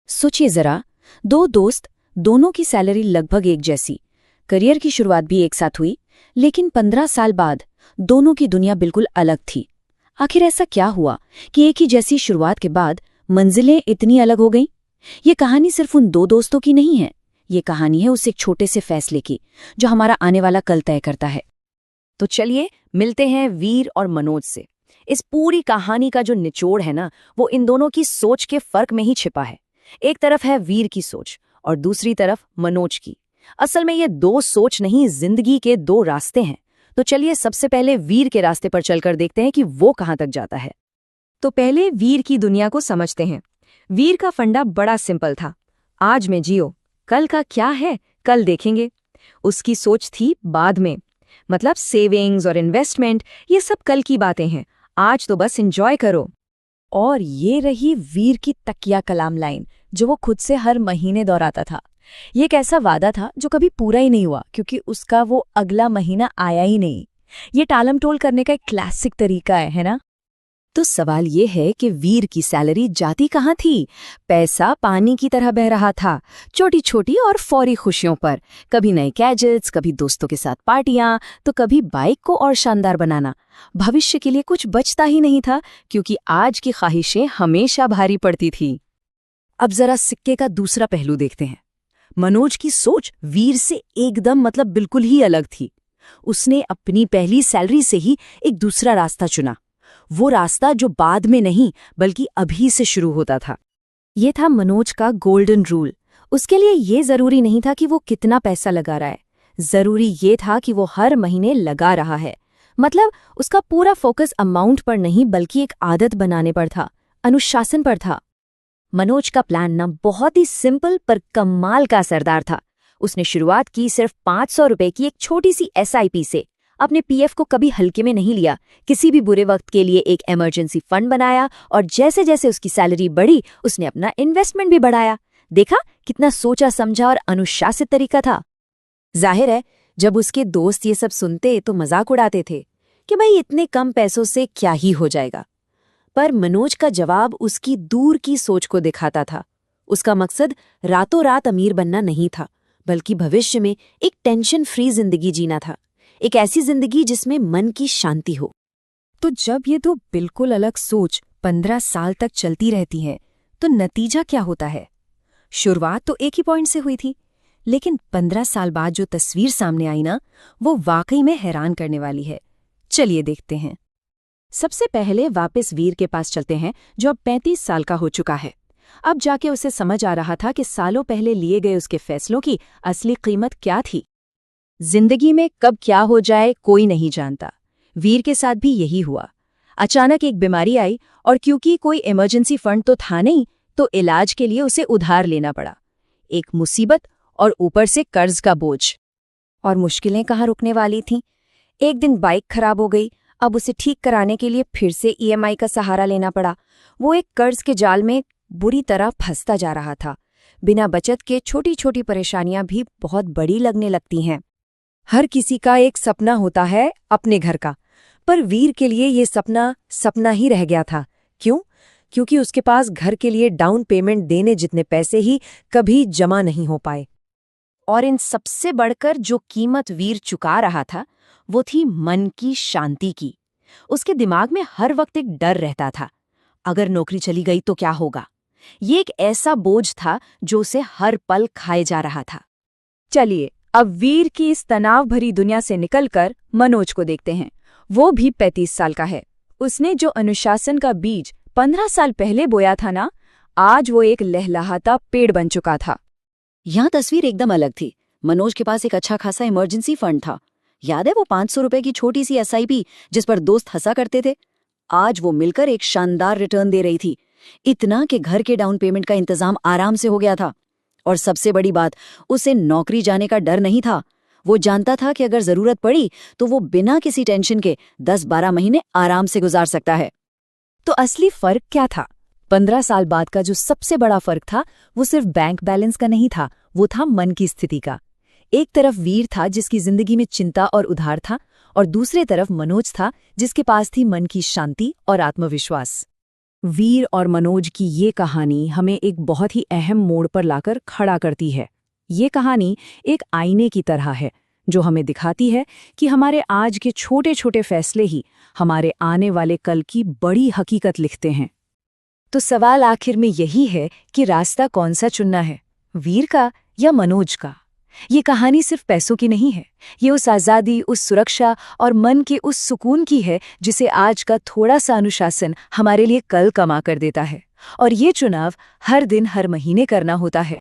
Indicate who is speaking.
Speaker 1: सोचिए जरा, दो दोस्त, दोनों की सैलरी लगभग एक जैसी, करियर की शुरुआत भी एक साथ हुई, लेकिन 15 साल बाद दोनों की दुनिया बिल्कुल अलग थी। आखिर ऐसा क्या हुआ कि एक ही जैसी शुरुआत के बाद मंजिलें इतनी अलग हो गईं? ये कहानी सिर्फ उन दो दोस्तों की नहीं है, ये कहानी है उस एक छोटे से फैसले की जो हमारा आने वाला कल तय करता है।
Speaker 2: तो चलिए मिलते हैं वीर और मनोज से। इस पूरी कहानी का जो निचोड़ है ना, वो इन दोनों की सोच के फर्क में ही छिपा है। एक तरफ है वीर की सोच और दूसरी तरफ मनोज की। असल में ये दो सोच नहीं, जिंदगी के दो रास्ते हैं। तो चलिए सबसे पहले वीर के रास्ते पर चलकर देखते हैं कि वो कहाँ तक जाता है।
Speaker 3: तो पहले वीर की दुनिया को समझते हैं। वीर का फंडा बड़ा सिंपल था। आज में जियो, कल का क्या है कल देखेंगे। उसकी सोच थी बाद में, मतलब सेविंग्स और इन्वेस्टमेंट ये सब कल की बातें हैं, आज तो बस एंजॉय करो।
Speaker 4: और ये रही वीर की तकिया कलाम लाइन जो वो खुद से हर महीने दोहराता था। ये एक ऐसा वादा था जो कभी पूरा ही नहीं हुआ, क्योंकि उसका वो अगला महीना आया ही नहीं। ये टालम टोल करने का एक क्लासिक तरीका है ना?
Speaker 1: तो सवाल ये है कि वीर की सैलरी जाती कहाँ थी? पैसा पानी की तरह बह रहा था, छोटी छोटी और फौरी खुशियों पर। कभी नए गैजेट्स, कभी दोस्तों के साथ पार्टियां, तो कभी बाइक को और शानदार बनाना। भविष्य के लिए कुछ बचता ही नहीं था, क्योंकि आज की ख्वाहिशें हमेशा भारी पड़ती थी।
Speaker 2: अब जरा सिक्के का दूसरा पहलू देखते हैं। मनोज की सोच वीर से एकदम मतलब बिल्कुल ही अलग थी। उसने अपनी पहली सैलरी से ही एक दूसरा रास्ता चुना, वो रास्ता जो बाद में नहीं बल्कि अभी से शुरू होता था।
Speaker 3: ये था मनोज का गोल्डन रूल। उसके लिए ये जरूरी नहीं था कि वो कितना पैसा लगा रहा है, जरूरी ये था कि वो हर महीने लगा रहा है। मतलब उसका पूरा फोकस अमाउंट पर नहीं बल्कि एक आदत बनाने पर था, अनुशासन पर था।
Speaker 2: मनोज का प्लान ना बहुत ही सिंपल पर कमाल का असरदार था। उसने शुरुआत की सिर्फ 500 रुपए की एक छोटी सी SIP से। अपने PF को कभी हल्के में नहीं लिया, किसी भी बुरे वक्त के लिए एक इमरजेंसी फंड बनाया, और जैसे जैसे उसकी सैलरी बढ़ी उसने अपना इन्वेस्टमेंट भी बढ़ाया। देखा कितना सोचा समझा और अनुशासित तरीका था। जाहिर है जब उसके दोस्त ये सब सुनते तो मजाक उड़ाते थे कि भाई इतने कम पैसों से क्या ही हो जाएगा। पर मनोज का जवाब उसकी दूर की सोच को दिखाता था। उसका मकसद रातों रात अमीर बनना नहीं था, बल्कि भविष्य में एक टेंशन फ्री जिंदगी जीना था, एक ऐसी जिंदगी जिसमें मन की शांति हो।
Speaker 4: तो जब ये दो बिल्कुल अलग सोच 15 साल तक चलती रहती है तो नतीजा क्या होता है? शुरुआत तो एक ही पॉइंट से हुई थी, लेकिन 15 साल बाद जो तस्वीर सामने आई ना, वो वाकई में हैरान करने वाली है। चलिए देखते हैं।
Speaker 1: सबसे पहले वापस वीर के पास चलते हैं, जो अब 35 साल का हो चुका है। अब जाके उसे समझ आ रहा था कि सालों पहले लिए गए उसके फैसलों की असली कीमत क्या थी। जिंदगी में कब क्या हो जाए कोई नहीं जानता। वीर के साथ भी यही हुआ। अचानक एक बीमारी आई, और क्योंकि कोई इमरजेंसी फंड तो था नहीं, तो इलाज के लिए उसे उधार लेना पड़ा। एक मुसीबत और ऊपर से कर्ज का बोझ।
Speaker 3: और मुश्किलें कहाँ रुकने वाली थीं। एक दिन बाइक खराब हो गई, अब उसे ठीक कराने के लिए फिर से EMI का सहारा लेना पड़ा। वो एक कर्ज के जाल में बुरी तरह फंसता जा रहा था। बिना बचत के छोटी छोटी परेशानियां भी बहुत बड़ी लगने लगती हैं।
Speaker 4: हर किसी का एक सपना होता है अपने घर का, पर वीर के लिए ये सपना सपना ही रह गया था। क्यों? क्योंकि उसके पास घर के लिए डाउन पेमेंट देने जितने पैसे ही कभी जमा नहीं हो पाए।
Speaker 2: और इन सबसे बढ़कर जो कीमत वीर चुका रहा था, वो थी मन की शांति की। उसके दिमाग में हर वक्त एक डर रहता था, अगर नौकरी चली गई तो क्या होगा। ये एक ऐसा बोझ था जो उसे हर पल खाए जा रहा था।
Speaker 4: चलिए अब वीर की इस तनाव भरी दुनिया से निकलकर मनोज को देखते हैं। वो भी 35 साल का है। उसने जो अनुशासन का बीज 15 साल पहले बोया था ना, आज वो एक लहलहाता पेड़ बन चुका था।
Speaker 2: यहाँ तस्वीर एकदम अलग थी। मनोज के पास एक अच्छा खासा इमरजेंसी फंड था। याद है वो 500 रुपए की छोटी सी SIP जिस पर दोस्त हंसा करते थे? आज वो मिलकर एक शानदार रिटर्न दे रही थी, इतना कि घर के डाउन पेमेंट का इंतजाम आराम से हो गया था। और सबसे बड़ी बात, उसे नौकरी जाने का डर नहीं था। वो जानता था कि अगर जरूरत पड़ी तो वो बिना किसी टेंशन के 10-12 महीने आराम से गुजार सकता है।
Speaker 4: तो असली फर्क क्या था? 15 साल बाद का जो सबसे बड़ा फर्क था, वो सिर्फ बैंक बैलेंस का नहीं था, वो था मन की स्थिति का। एक तरफ वीर था जिसकी जिंदगी में चिंता और उधार था, और दूसरे तरफ मनोज था जिसके पास थी मन की शांति और आत्मविश्वास।
Speaker 1: वीर और मनोज की ये कहानी हमें एक बहुत ही अहम मोड़ पर लाकर खड़ा करती है। ये कहानी एक आईने की तरह है जो हमें दिखाती है कि हमारे आज के छोटे छोटे फैसले ही हमारे आने वाले कल की बड़ी हकीकत लिखते हैं।
Speaker 2: तो सवाल आखिर में यही है कि रास्ता कौन सा चुनना है, वीर का या मनोज का? ये कहानी सिर्फ पैसों की नहीं है, ये उस आज़ादी, उस सुरक्षा और मन के उस सुकून की है जिसे आज का थोड़ा सा अनुशासन हमारे लिए कल कमा कर देता है। और ये चुनाव हर दिन हर महीने करना होता है।